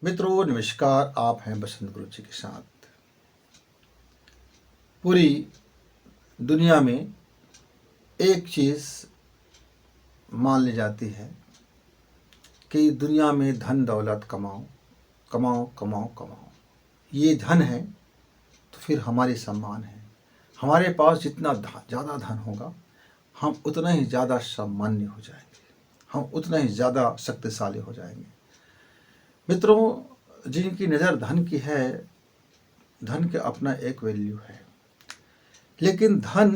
मित्रों नमस्कार। आप हैं बसंत गुरु जी के साथ। पूरी दुनिया में एक चीज़ मान ली जाती है कि दुनिया में धन दौलत कमाओ कमाओ कमाओ कमाओ। ये धन है तो फिर हमारी सम्मान है। हमारे पास जितना ज़्यादा धन होगा हम उतना ही ज़्यादा सम्मान्य हो जाएंगे, हम उतना ही ज़्यादा शक्तिशाली हो जाएंगे। मित्रों, जिनकी नज़र धन की है, धन के अपना एक वैल्यू है, लेकिन धन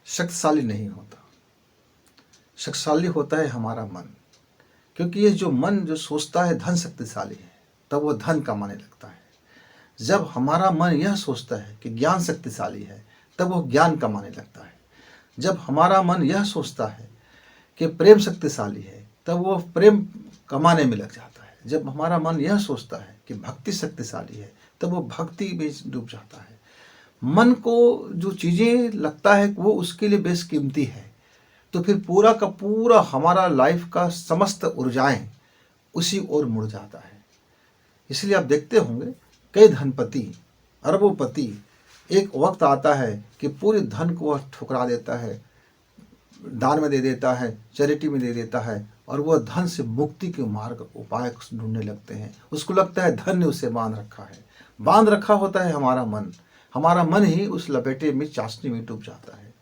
शक्तिशाली नहीं होता। शक्तिशाली होता है हमारा मन, क्योंकि ये जो मन जो सोचता है धन शक्तिशाली है, तब वो धन कमाने लगता है। जब हमारा मन यह सोचता है कि ज्ञान शक्तिशाली है, तब वो ज्ञान कमाने लगता है। जब हमारा मन यह सोचता है कि प्रेम शक्तिशाली है, तब वो प्रेम कमाने में लग जाता है। जब हमारा मन यह सोचता है कि भक्ति शक्तिशाली है, तब वो भक्ति में डूब जाता है। मन को जो चीज़ें लगता है वो उसके लिए बेशकीमती है, तो फिर पूरा का पूरा हमारा लाइफ का समस्त ऊर्जाएं उसी ओर मुड़ जाता है। इसलिए आप देखते होंगे कई धनपति, अरबोपति, एक वक्त आता है कि पूरे धन को वह ठुकरा देता है, दान में दे देता है, चैरिटी में दे देता है, और वह धन से मुक्ति के मार्ग उपाय ढूंढने लगते हैं। उसको लगता है धन ने उसे बांध रखा है। बांध रखा होता है हमारा मन। हमारा मन ही उस लपेटे में, चाशनी में डूब जाता है।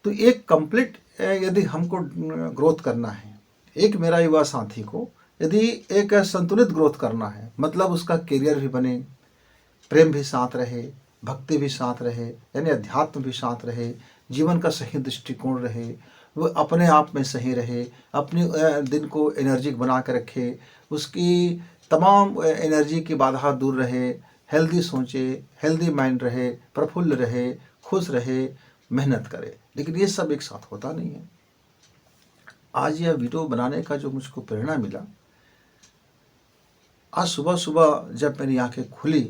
तो एक कंप्लीट यदि हमको ग्रोथ करना है, एक मेरा युवा साथी को यदि एक संतुलित ग्रोथ करना है, मतलब उसका करियर भी बने, प्रेम भी साथ रहे, भक्ति भी साथ रहे, यानी अध्यात्म भी साथ रहे, जीवन का सही दृष्टिकोण रहे, वो अपने आप में सही रहे, अपनी दिन को एनर्जिक बना के रखे, उसकी तमाम एनर्जी की बाधा दूर रहे, हेल्दी सोचे, हेल्दी माइंड रहे, प्रफुल्ल रहे, खुश रहे, मेहनत करे। लेकिन ये सब एक साथ होता नहीं है। आज यह वीडियो बनाने का जो मुझको प्रेरणा मिला, आज सुबह सुबह जब मेरी आंखें खुली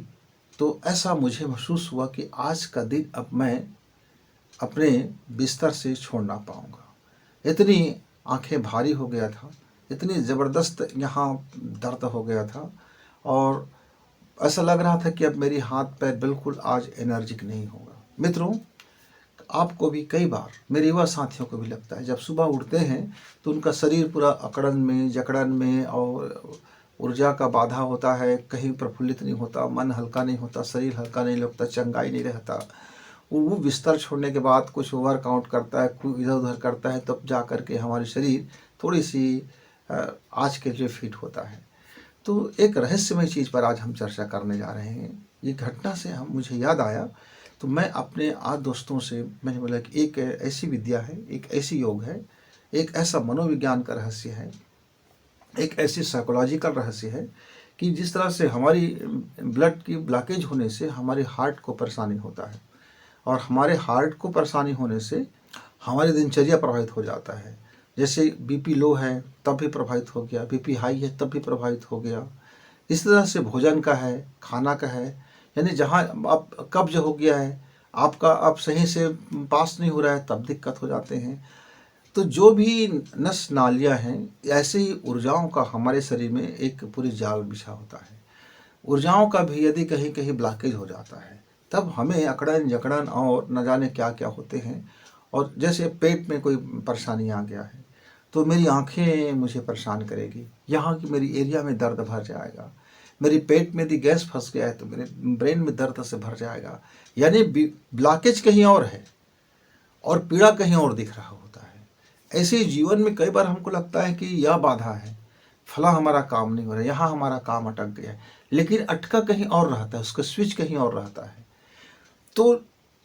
तो ऐसा मुझे महसूस हुआ कि आज का दिन अब मैं अपने बिस्तर से छोड़ ना पाऊँगा। इतनी आंखें भारी हो गया था, इतनी ज़बरदस्त यहाँ दर्द हो गया था, और ऐसा लग रहा था कि अब मेरी हाथ पैर बिल्कुल आज एनर्जिक नहीं होगा। मित्रों, आपको भी कई बार, मेरे युवा साथियों को भी लगता है, जब सुबह उठते हैं तो उनका शरीर पूरा अकड़न में, जकड़न में, और ऊर्जा का बाधा होता है, कहीं प्रफुल्लित नहीं होता, मन हल्का नहीं होता, शरीर हल्का नहीं लगता, चंगाई नहीं रहता। वो बिस्तर छोड़ने के बाद कुछ वर्कआउट करता है, कुछ इधर उधर करता है, तब जा कर के हमारी शरीर थोड़ी सी आज के लिए फिट होता है। तो एक रहस्यमय चीज़ पर आज हम चर्चा करने जा रहे हैं। ये घटना से मुझे याद आया, तो मैं अपने आज दोस्तों से मैंने बोला कि एक ऐसी विद्या है, एक ऐसी योग है, एक ऐसा मनोविज्ञान का रहस्य है, एक ऐसी साइकोलॉजिकल रहस्य है कि जिस तरह से हमारी ब्लड की ब्लॉकेज होने से हमारे हार्ट को परेशानी होता है, और हमारे हार्ट को परेशानी होने से हमारी दिनचर्या प्रभावित हो जाता है। जैसे बीपी लो है तब भी प्रभावित हो गया, बीपी हाई है तब भी प्रभावित हो गया। इस तरह से भोजन का है, खाना का है, यानी जहाँ आप कब्ज हो गया है, आपका अब सही से पास नहीं हो रहा है, तब दिक्कत हो जाते हैं। तो जो भी नस नालियाँ हैं, ऐसे ही ऊर्जाओं का हमारे शरीर में एक पूरी जाल बिछा होता है। ऊर्जाओं का भी यदि कहीं कहीं ब्लॉकेज हो जाता है, तब हमें अकड़न जकड़न और न जाने क्या क्या होते हैं। और जैसे पेट में कोई परेशानी आ गया है तो मेरी आंखें मुझे परेशान करेगी, यहाँ की मेरी एरिया में दर्द भर जाएगा, मेरी पेट में यदि गैस फंस गया है तो मेरे ब्रेन में दर्द से भर जाएगा। यानी ब्लॉकेज कहीं और है और पीड़ा कहीं और दिख रहा होता है। ऐसे ही जीवन में कई बार हमको लगता है कि यह बाधा है, फला हमारा काम नहीं हो रहा है, यहाँ हमारा काम अटक गया है, लेकिन अटका कहीं और रहता है, उसका स्विच कहीं और रहता है। तो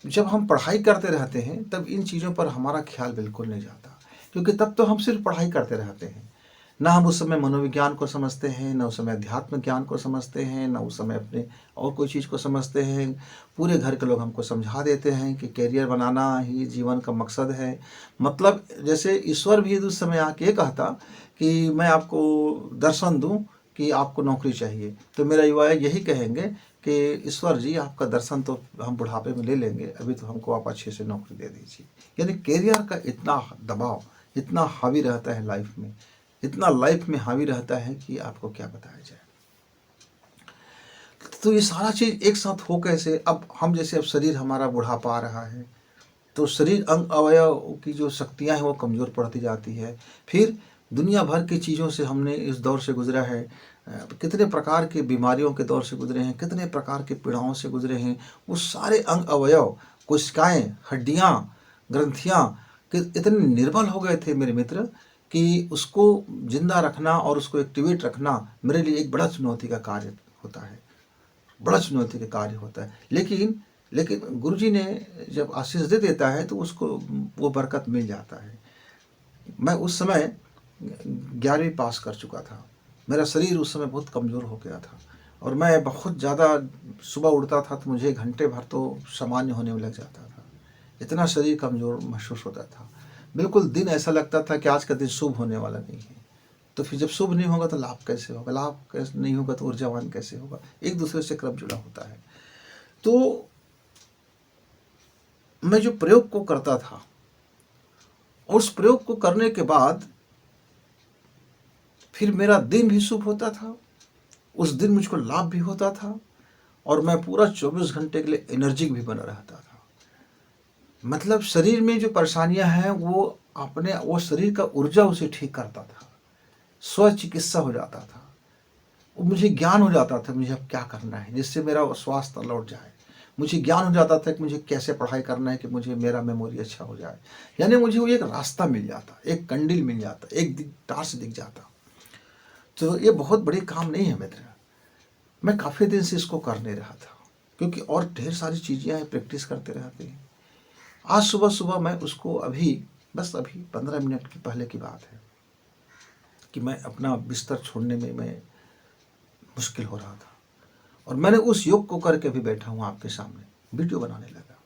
जब हम पढ़ाई करते रहते हैं तब इन चीज़ों पर हमारा ख्याल बिल्कुल नहीं जाता, क्योंकि तब तो हम सिर्फ पढ़ाई करते रहते हैं। ना हम उस समय मनोविज्ञान को समझते हैं, ना उस समय अध्यात्म ज्ञान को समझते हैं, ना उस समय अपने और कोई चीज़ को समझते हैं। पूरे घर के लोग हमको समझा देते हैं कि कैरियर बनाना ही जीवन का मकसद है। मतलब जैसे ईश्वर भी उस समय आके ये कहता कि मैं आपको दर्शन दूं कि आपको नौकरी चाहिए, तो मेरा युवा यही कहेंगे कि ईश्वर जी आपका दर्शन तो हम बुढ़ापे में ले लेंगे, अभी तो हमको आप अच्छे से नौकरी दे दीजिए। यानी कैरियर का इतना दबाव, इतना हावी रहता है लाइफ में, इतना लाइफ में हावी रहता है कि आपको क्या बताया जाए। तो ये सारा चीज़ एक साथ हो कैसे, अब हम जैसे अब शरीर हमारा बुढ़ापा आ रहा है, तो शरीर अंग अवयव की जो शक्तियाँ हैं वो कमज़ोर पड़ती जाती है। फिर दुनिया भर की चीज़ों से हमने इस दौर से गुज़रा है, कितने प्रकार के बीमारियों के दौर से गुज़रे हैं, कितने प्रकार के पीड़ाओं से गुज़रे हैं। वो सारे अंग अवयव, कोशिकाएँ, हड्डियाँ, ग्रंथियाँ कि इतने निर्बल हो गए थे मेरे मित्र कि उसको ज़िंदा रखना और उसको एक्टिवेट रखना मेरे लिए एक बड़ा चुनौती का कार्य होता है, बड़ा चुनौती का कार्य होता है। लेकिन गुरुजी ने जब आशीष दे देता है तो उसको वो बरकत मिल जाता है। मैं उस समय 11वीं पास कर चुका था। मेरा शरीर उस समय बहुत कमज़ोर हो गया था और मैं बहुत ज़्यादा सुबह उठता था तो मुझे घंटे भर तो सामान्य होने में लग जाता था। इतना शरीर कमज़ोर महसूस होता था। बिल्कुल दिन ऐसा लगता था कि आज का दिन शुभ होने वाला नहीं है। तो फिर जब शुभ नहीं होगा तो लाभ कैसे होगा, लाभ कैसे नहीं होगा तो ऊर्जावान कैसे होगा, एक दूसरे से क्रम जुड़ा होता है। तो मैं जो प्रयोग को करता था और उस प्रयोग को करने के बाद फिर मेरा दिन भी शुभ होता था, उस दिन मुझको लाभ भी होता था और मैं पूरा 24 घंटे के लिए एनर्जिक भी बना रहता था। मतलब शरीर में जो परेशानियां हैं वो शरीर का ऊर्जा उसे ठीक करता था, स्व चिकित्सा हो जाता था। वो मुझे ज्ञान हो जाता था मुझे अब क्या करना है जिससे मेरा स्वास्थ्य लौट जाए। मुझे ज्ञान हो जाता था कि मुझे कैसे पढ़ाई करना है कि मुझे मेरा मेमोरी अच्छा हो जाए। यानी मुझे वो एक रास्ता मिल जाता, एक कंडील मिल जाता, एक टार्च दिख जाता। तो ये बहुत बड़ी काम नहीं है मित्र। मैं काफ़ी दिन से इसको कर नहीं रहा था क्योंकि और ढेर सारी चीज़ें हैं, प्रैक्टिस करते रहते हैं। आज सुबह सुबह मैं उसको अभी 15 मिनट की पहले की बात है कि मैं अपना बिस्तर छोड़ने में मैं मुश्किल हो रहा था और मैंने उस योग को करके भी बैठा हूँ आपके सामने वीडियो बनाने लगा।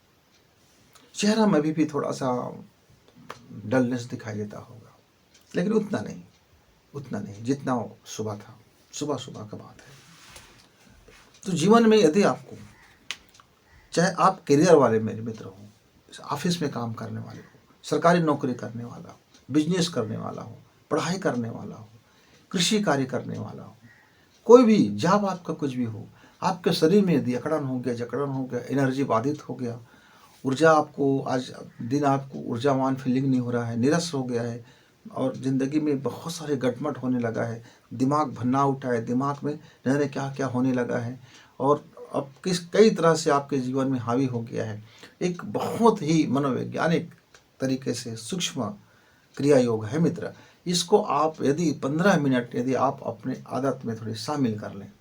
चेहरा में भी थोड़ा सा डलनेस दिखाई देता होगा लेकिन उतना नहीं जितना सुबह था, सुबह सुबह का बात है। तो जीवन में यदि आपको, चाहे आप करियर वाले मेरे मित्र हो, ऑफिस में काम करने वाले हो, सरकारी नौकरी करने वाला हो, बिजनेस करने वाला हो, पढ़ाई करने वाला हो, कृषि कार्य करने वाला हो, कोई भी जॉब आपका कुछ भी हो, आपके शरीर में यदि अकड़न हो गया, जकड़न हो गया, एनर्जी बाधित हो गया, ऊर्जा आपको आज दिन आपको ऊर्जावान फीलिंग नहीं हो रहा है, निरस हो गया है और ज़िंदगी में बहुत सारे गटमट होने लगा है, दिमाग भन्ना उठा है, दिमाग में न जाने क्या क्या होने लगा है और अब कई तरह से आपके जीवन में हावी हो गया है। एक बहुत ही मनोवैज्ञानिक तरीके से सूक्ष्म क्रिया योग है मित्र। इसको आप यदि 15 मिनट यदि आप अपने आदत में थोड़ी शामिल कर लें,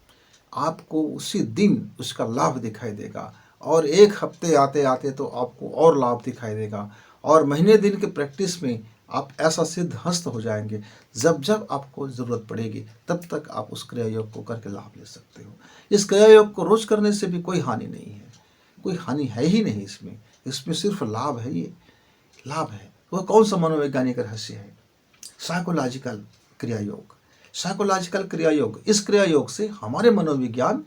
आपको उसी दिन उसका लाभ दिखाई देगा और एक हफ्ते आते आते तो आपको और लाभ दिखाई देगा और महीने दिन के प्रैक्टिस में आप ऐसा सिद्धहस्त हो जाएंगे। जब जब आपको ज़रूरत पड़ेगी तब तक आप उस क्रिया योग को करके लाभ ले सकते हो। इस क्रिया योग को रोज़ करने से भी कोई हानि नहीं है, कोई हानि है ही नहीं इसमें, इसमें सिर्फ लाभ है। ये लाभ है। वह कौन सा मनोवैज्ञानिक रहस्य है? साइकोलॉजिकल क्रिया योग। साइकोलॉजिकल क्रिया योग, इस क्रिया योग से हमारे मनोविज्ञान,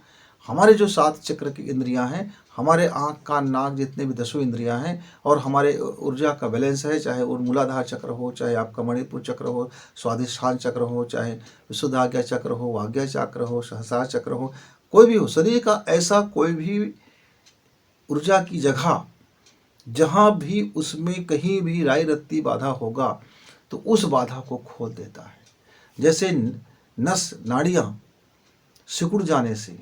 हमारे जो 7 चक्र की इंद्रियां हैं, हमारे आँख कान नाक जितने भी 10 इंद्रियां हैं और हमारे ऊर्जा का बैलेंस है, चाहे वो मूलाधार चक्र हो, चाहे आपका मणिपुर चक्र हो, स्वादिष्ठान चक्र हो, चाहे विशुद्धाज्ञा चक्र हो, वाग्या चक्र हो, सहस्रार चक्र हो, कोई भी हो, शरीर का ऐसा कोई भी ऊर्जा की जगह जहाँ भी उसमें कहीं भी राई रत्ती बाधा होगा तो उस बाधा को खोल देता है। जैसे नस नाड़ियाँ सिकुड़ जाने से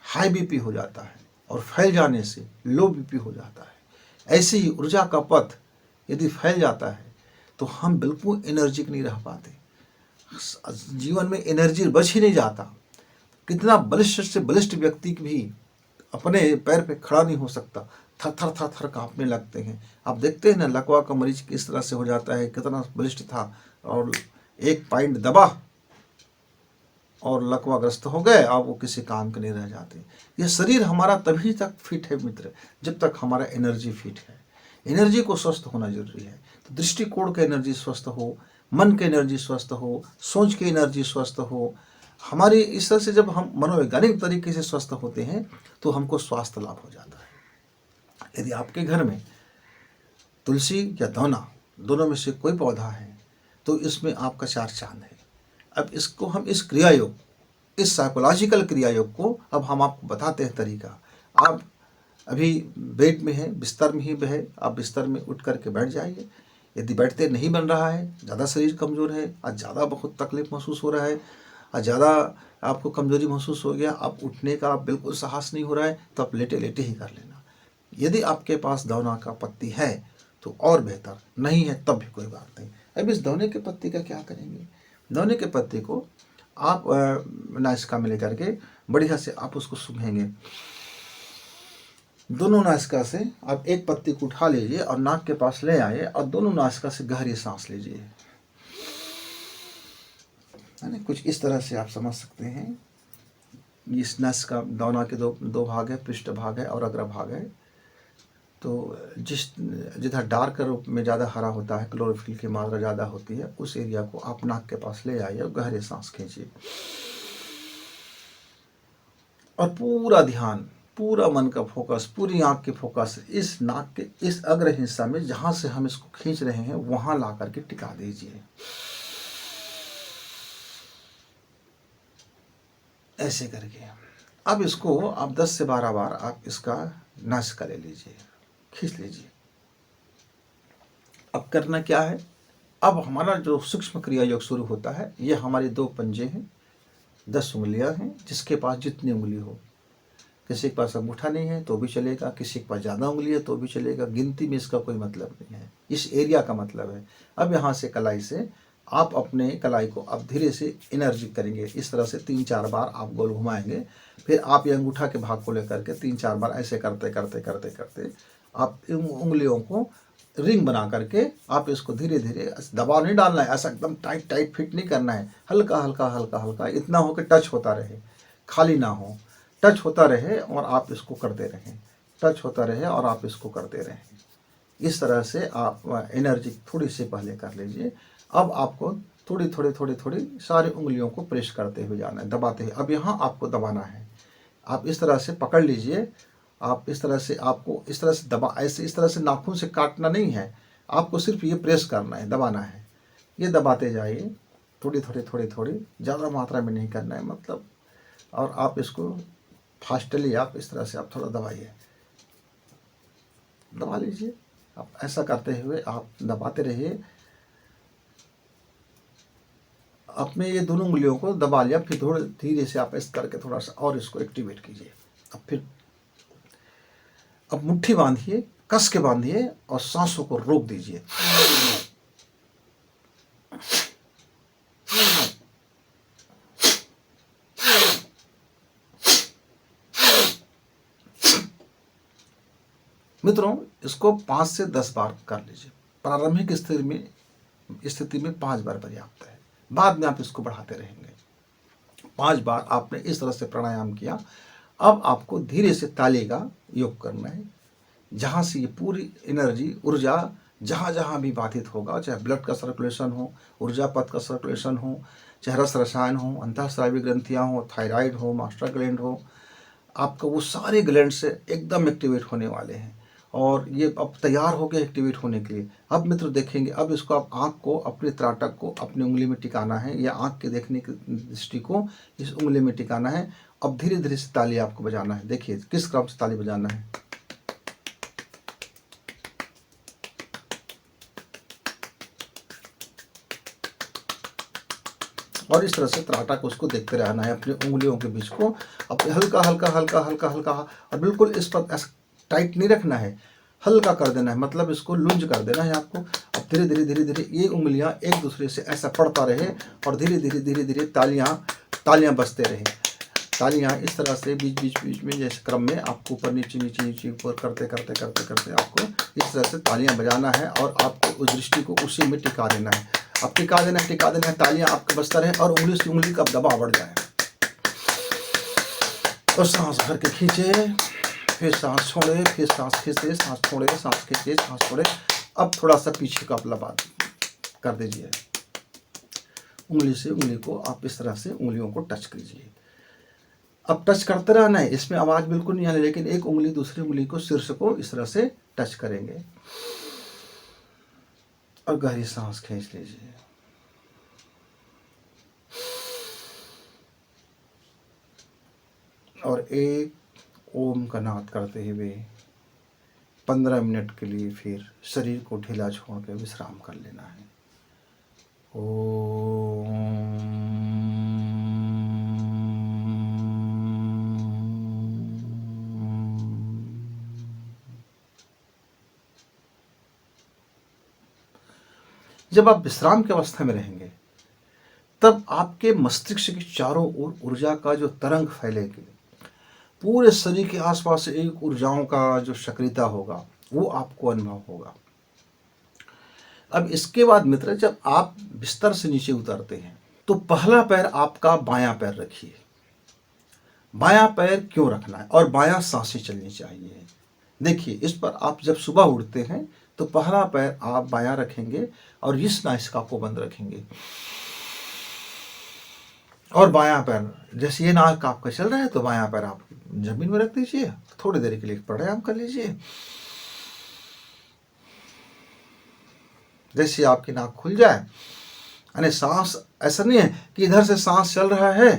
हाई बीपी हो जाता है और फैल जाने से लो बीपी हो जाता है, ऐसे ही ऊर्जा का पथ यदि फैल जाता है तो हम बिल्कुल एनर्जिक नहीं रह पाते, जीवन में एनर्जी बच ही नहीं जाता। कितना बलिष्ठ से बलिष्ठ व्यक्ति भी अपने पैर पे खड़ा नहीं हो सकता, थर थर थर थर काँपने लगते हैं। आप देखते हैं ना लकवा का मरीज किस तरह से हो जाता है, कितना बलिष्ठ था और एक पॉइंट दबा और लकवाग्रस्त हो गए, अब वो किसी काम के नहीं रह जाते। ये शरीर हमारा तभी तक फिट है मित्र जब तक हमारा एनर्जी फिट है। एनर्जी को स्वस्थ होना जरूरी है। तो दृष्टिकोण का एनर्जी स्वस्थ हो, मन की एनर्जी स्वस्थ हो, सोच की एनर्जी स्वस्थ हो, हमारी इस तरह से जब हम मनोवैज्ञानिक तरीके से स्वस्थ होते हैं तो हमको स्वास्थ्य लाभ हो जाता है। यदि आपके घर में तुलसी या धौना दोनों में से कोई पौधा है तो इसमें आपका 4 चांद है। अब इसको हम इस क्रिया योग इस साइकोलॉजिकल क्रिया योग को अब हम आपको बताते हैं तरीका। आप अभी बेड में हैं, बिस्तर में ही है, आप बिस्तर में उठ करके बैठ जाइए। यदि बैठते नहीं बन रहा है, ज़्यादा शरीर कमज़ोर है, आज ज़्यादा बहुत तकलीफ महसूस हो रहा है, आज ज़्यादा आपको कमज़ोरी महसूस हो गया, आप उठने का बिल्कुल साहस नहीं हो रहा है, तो आप लेटे लेटे ही कर लेना। यदि आपके पास दौना का पत्ती है तो और बेहतर, नहीं है तब भी कोई बात नहीं। अब इस दौने के पत्ती का क्या करेंगे? दौने के पत्ते को आप नाश्ता में लेकर के बढ़िया से आप उसको सूंघेंगे। दोनों नासिका से आप एक पत्ती को उठा लीजिए और नाक के पास ले आइए और दोनों नासिका से गहरी सांस लीजिए। है ना, कुछ इस तरह से आप समझ सकते हैं। इस नस का दौना के दो भाग है, पृष्ठ भाग है और अग्र भाग है। तो जिधर डार्क रूप में ज़्यादा हरा होता है, क्लोरोफिल की मात्रा ज़्यादा होती है, उस एरिया को आप नाक के पास ले आइए और गहरे सांस खींचिए और पूरा ध्यान, पूरा मन का फोकस, पूरी आँख की फोकस इस नाक के इस अग्र हिस्सा में जहाँ से हम इसको खींच रहे हैं वहाँ ला करके टिका दीजिए। ऐसे करके अब इसको आप 10 से 12 बार आप इसका नासिका ले लीजिए, खींच लीजिए। अब करना क्या है? अब हमारा जो सूक्ष्म क्रिया योग शुरू होता है। ये हमारे 2 पंजे हैं, 10 उंगलियां हैं, जिसके पास जितनी उंगली हो। किसी के पास अंगूठा नहीं है तो भी चलेगा, किसी के पास ज़्यादा उंगली है तो भी चलेगा। गिनती में इसका कोई मतलब नहीं है, इस एरिया का मतलब है। अब यहाँ से कलाई से आप अपने कलाई को अब धीरे से एनर्जी करेंगे। इस तरह से 3-4 बार आप गोल घुमाएंगे। फिर आप ये अंगूठा के भाग को लेकर के 3-4 बार ऐसे करते करते करते करते आप उंगलियों को रिंग बना करके आप इसको धीरे धीरे, दबाव नहीं डालना है, ऐसा एकदम टाइट टाइट फिट नहीं करना है। हल्का हल्का हल्का हल्का इतना हो कि टच होता रहे, खाली ना हो, टच होता रहे और आप इसको करते रहें, टच होता रहे और आप इसको करते रहें। इस तरह से आप एनर्जी थोड़ी सी पहले कर लीजिए। अब आपको थोड़ी थोड़ी थोड़ी थोड़ी सारी उंगलियों को प्रेस करते हुए जाना है, दबाते हुए। अब यहाँ आपको दबाना है। आप इस तरह से पकड़ लीजिए, आप इस तरह से, आपको इस तरह से दबा, ऐसे इस तरह से नाखून से काटना नहीं है, आपको सिर्फ ये प्रेस करना है, दबाना है। ये दबाते जाइए, थोड़ी थोड़ी थोड़ी थोड़ी, ज़्यादा मात्रा में नहीं करना है मतलब। और आप इसको फास्टली आप इस तरह से आप थोड़ा दबाइए, दबा लीजिए। आप ऐसा करते हुए आप दबाते रहिए। अपने ये दोनों उंगलियों को दबा लिया, फिर थोड़ा धीरे से आप इस करके थोड़ा सा और इसको एक्टिवेट कीजिए। अब मुट्ठी बांधिए, कस के बांधिए और सांसों को रोक दीजिए। मित्रों, इसको 5 से 10 बार कर लीजिए। प्रारंभिक स्थिति में 5 बार पर्याप्त है, बाद में आप इसको बढ़ाते रहेंगे। 5 बार आपने इस तरह से प्राणायाम किया। अब आपको धीरे से ताली का योग करना है, जहाँ से ये पूरी एनर्जी, ऊर्जा जहाँ जहाँ भी बाधित होगा, चाहे ब्लड का सर्कुलेशन हो, ऊर्जा पथ का सर्कुलेशन हो, चाहे रस रसायन हो, अंतःस्रावी ग्रंथियाँ हो, थायराइड हो, मास्टर ग्लैंड हो, आपका वो सारे ग्लैंड से एकदम एक्टिवेट होने वाले हैं और ये अब तैयार हो गए एक्टिवेट होने के लिए। अब मित्र देखेंगे, अब इसको आप आँख को, अपने त्राटक को अपनी उंगली में टिकाना है, या आँख के देखने की दृष्टि को इस उंगली में टिकाना है। अब धीरे धीरे से ताली आपको बजाना है। देखिए किस क्रम से ताली बजाना है। और इस तरह से त्राटक उसको देखते रहना है, अपनी उंगलियों के बीच को अपने हल्का हल्का हल्का हल्का हल्का, और बिल्कुल इस पर टाइट नहीं रखना है, हल्का कर देना है, मतलब इसको लुंज कर देना है आपको। अब धीरे धीरे धीरे धीरे ये उंगलियां एक दूसरे से ऐसा पड़ता रहे और धीरे धीरे धीरे धीरे तालियां बजते रहे। तालियां इस तरह से बीच बीच बीच में जैसे क्रम में आपको ऊपर नीचे नीचे नीचे ऊपर करते करते करते करते आपको इस तरह से तालियां बजाना है और आपको उस दृष्टि को उसी में टिका देना है। अब टिका देना है, तालियां आपके बजता रहे और उंगली से उंगली का दबाव बढ़ जाए। और सांस भर के खींचे, फिर सांस छोड़े, फिर सांस खींचे, सांस छोड़े, सांस खींचे, सांस छोड़े। अब थोड़ा सा पीछे का लबाद कर दीजिए। उंगली से उंगली को आप इस तरह से उंगलियों को टच कीजिए। अब टच करते रहना है, इसमें आवाज बिल्कुल नहीं आनी, लेकिन एक उंगली दूसरी उंगली को, शीर्ष को इस तरह से टच करेंगे और गहरी सांस खींच लीजिए। और एक ओम का नाद करते हुए 15 मिनट के लिए फिर शरीर को ढीला छोड़ के विश्राम कर लेना है। ओम। जब आप विश्राम की अवस्था में रहेंगे तब आपके मस्तिष्क के चारों ओर ऊर्जा का जो तरंग फैलेगी, पूरे शरीर के आसपास एक ऊर्जाओं का जो सक्रियता होगा वो आपको अनुभव होगा। अब इसके बाद मित्र, जब आप बिस्तर से नीचे उतरते हैं तो पहला पैर आपका बायां पैर रखिए। बायां पैर क्यों रखना है और बायां सांसें चलनी चाहिए। देखिए, इस पर आप जब सुबह उठते हैं तो पहला पैर आप बायां रखेंगे और इस नासिका को बंद रखेंगे और बायां पैर, जैसे ये नाक आपका चल रहा है तो बायां पैर आप जमीन में रख दीजिए, थोड़ी देर के लिए प्राणायाम कर लीजिए। जैसे आपकी नाक खुल जाए, यानी सांस ऐसा नहीं है कि इधर से सांस चल रहा है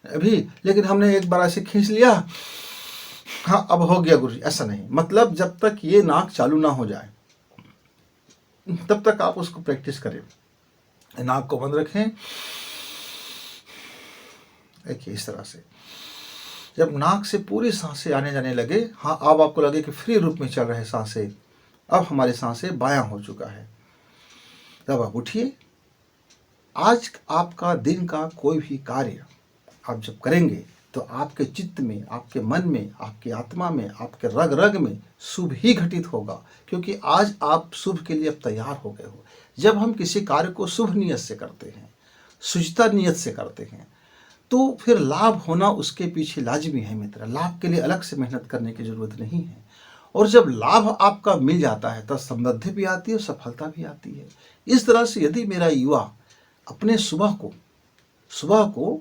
अभी, लेकिन हमने एक बार ऐसे खींच लिया, हाँ अब हो गया गुरुजी, ऐसा नहीं। मतलब जब तक ये नाक चालू ना हो जाए तब तक आप उसको प्रैक्टिस करें। नाक को बंद रखें, देखिए इस तरह से। जब नाक से पूरी सांसें आने जाने लगे, हाँ अब आपको लगे कि फ्री रूप में चल रहे सांसें, अब हमारी सांसें बायां हो चुका है, तब आप उठिए। आज आपका दिन का कोई भी कार्य आप जब करेंगे तो आपके चित्त में, आपके मन में, आपकी आत्मा में, आपके रग रग में शुभ ही घटित होगा, क्योंकि आज आप शुभ के लिए अब तैयार हो गए हो। जब हम किसी कार्य को शुभ नियत से करते हैं, शुचिता नियत से करते हैं, तो फिर लाभ होना उसके पीछे लाजमी है मित्र। लाभ के लिए अलग से मेहनत करने की जरूरत नहीं है। और जब लाभ आपका मिल जाता है तब समृद्धि भी आती है और सफलता भी आती है। इस तरह से यदि मेरा युवा अपने सुबह को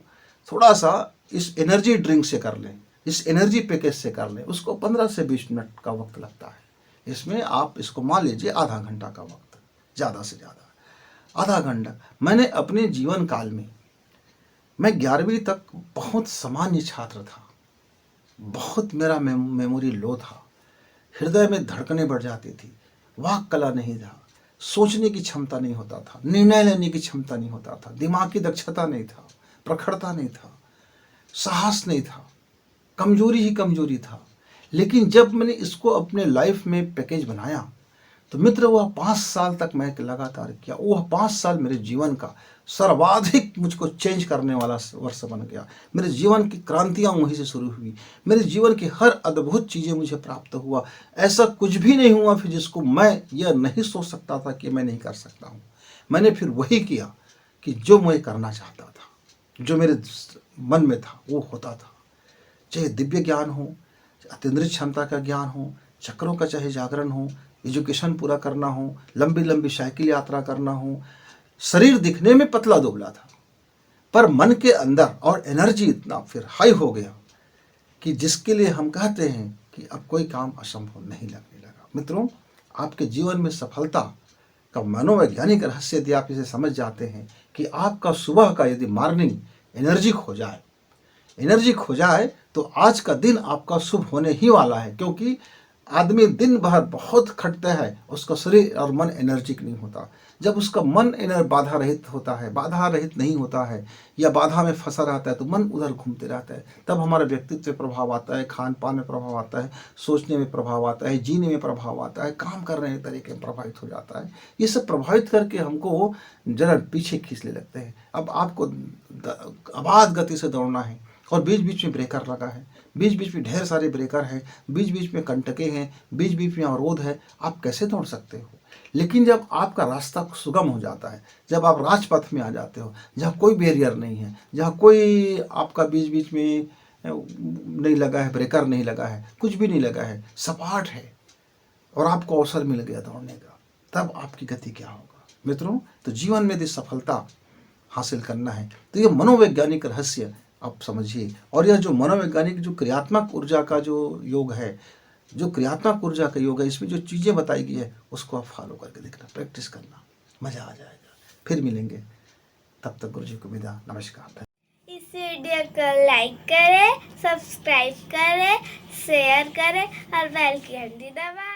थोड़ा सा इस एनर्जी ड्रिंक से कर लें, इस एनर्जी पैकेज से कर लें, उसको 15 से 20 मिनट का वक्त लगता है। इसमें आप इसको मान लीजिए आधा घंटा का वक्त, ज़्यादा से ज़्यादा आधा घंटा। मैंने अपने जीवन काल में, मैं 11वीं तक बहुत सामान्य छात्र था, बहुत मेरा मेमोरी लो था, हृदय में धड़कनें बढ़ जाती थी, वाक कला नहीं था, सोचने की क्षमता नहीं होता था, निर्णय लेने की क्षमता नहीं होता था, दिमाग की दक्षता नहीं था, प्रखरता नहीं था, साहस नहीं था, कमजोरी ही कमजोरी था। लेकिन जब मैंने इसको अपने लाइफ में पैकेज बनाया तो मित्र, वह 5 साल तक मैं लगातार किया। वह 5 साल मेरे जीवन का सर्वाधिक मुझको चेंज करने वाला वर्ष बन गया। मेरे जीवन की क्रांतियाँ वहीं से शुरू हुई। मेरे जीवन की हर अद्भुत चीज़ें मुझे प्राप्त हुआ। ऐसा कुछ भी नहीं हुआ फिर जिसको मैं यह नहीं सोच सकता था कि मैं नहीं कर सकता हूँ। मैंने फिर वही किया कि जो मैं करना चाहता था, जो मेरे मन में था वो होता था। चाहे दिव्य ज्ञान हो, अतीन्द्रिय क्षमता का ज्ञान हो, चक्रों का चाहे जागरण हो, एजुकेशन पूरा करना हो, लंबी लंबी साइकिल यात्रा करना हो। शरीर दिखने में पतला दुबला था, पर मन के अंदर और एनर्जी इतना फिर हाई हो गया कि जिसके लिए हम कहते हैं कि अब कोई काम असंभव नहीं लगने लगा। मित्रों, आपके जीवन में सफलता का मनोवैज्ञानिक रहस्य यदि आप इसे समझ जाते हैं कि आपका सुबह का यदि मॉर्निंग एनर्जी खो जाए तो आज का दिन आपका शुभ होने ही वाला है। क्योंकि आदमी दिन भर बहुत खटता है, उसका शरीर और मन एनर्जिक नहीं होता। जब उसका मन बाधा रहित होता है, बाधा रहित नहीं होता है या बाधा में फंसा रहता है तो मन उधर घूमते रहता है। तब हमारे व्यक्तित्व में प्रभाव आता है, खान पान में प्रभाव आता है, सोचने में प्रभाव आता है, जीने में प्रभाव आता है, काम करने के तरीके में प्रभावित हो जाता है। ये सब प्रभावित करके हमको जरा पीछे खींचने लगते हैं। अब आपको आबाद गति से दौड़ना है और बीच बीच में ब्रेकर लगा है, बीच बीच में ढेर सारे ब्रेकर हैं, बीच बीच में कंटके हैं, बीच बीच में अवरोध है, आप कैसे दौड़ सकते हो। लेकिन जब आपका रास्ता सुगम हो जाता है, जब आप राजपथ में आ जाते हो, जहाँ कोई बैरियर नहीं है, जहाँ कोई आपका बीच बीच में नहीं लगा है, ब्रेकर नहीं लगा है, कुछ भी नहीं लगा है, सपाट है और आपको अवसर मिल गया दौड़ने का, तब आपकी गति क्या होगा। मित्रों, तो जीवन में यदि सफलता हासिल करना है तो ये मनोवैज्ञानिक रहस्य आप समझिए। और यह जो मनोवैज्ञानिक जो क्रियात्मक ऊर्जा का जो योग है, इसमें जो चीज़ें बताई गई है उसको आप फॉलो करके देखना, प्रैक्टिस करना, मज़ा आ जाएगा। फिर मिलेंगे, तब तक गुरु जी को विदा, नमस्कार। इस वीडियो को लाइक करें, सब्सक्राइब करें, शेयर करें और बेल की घंटी दबाएं।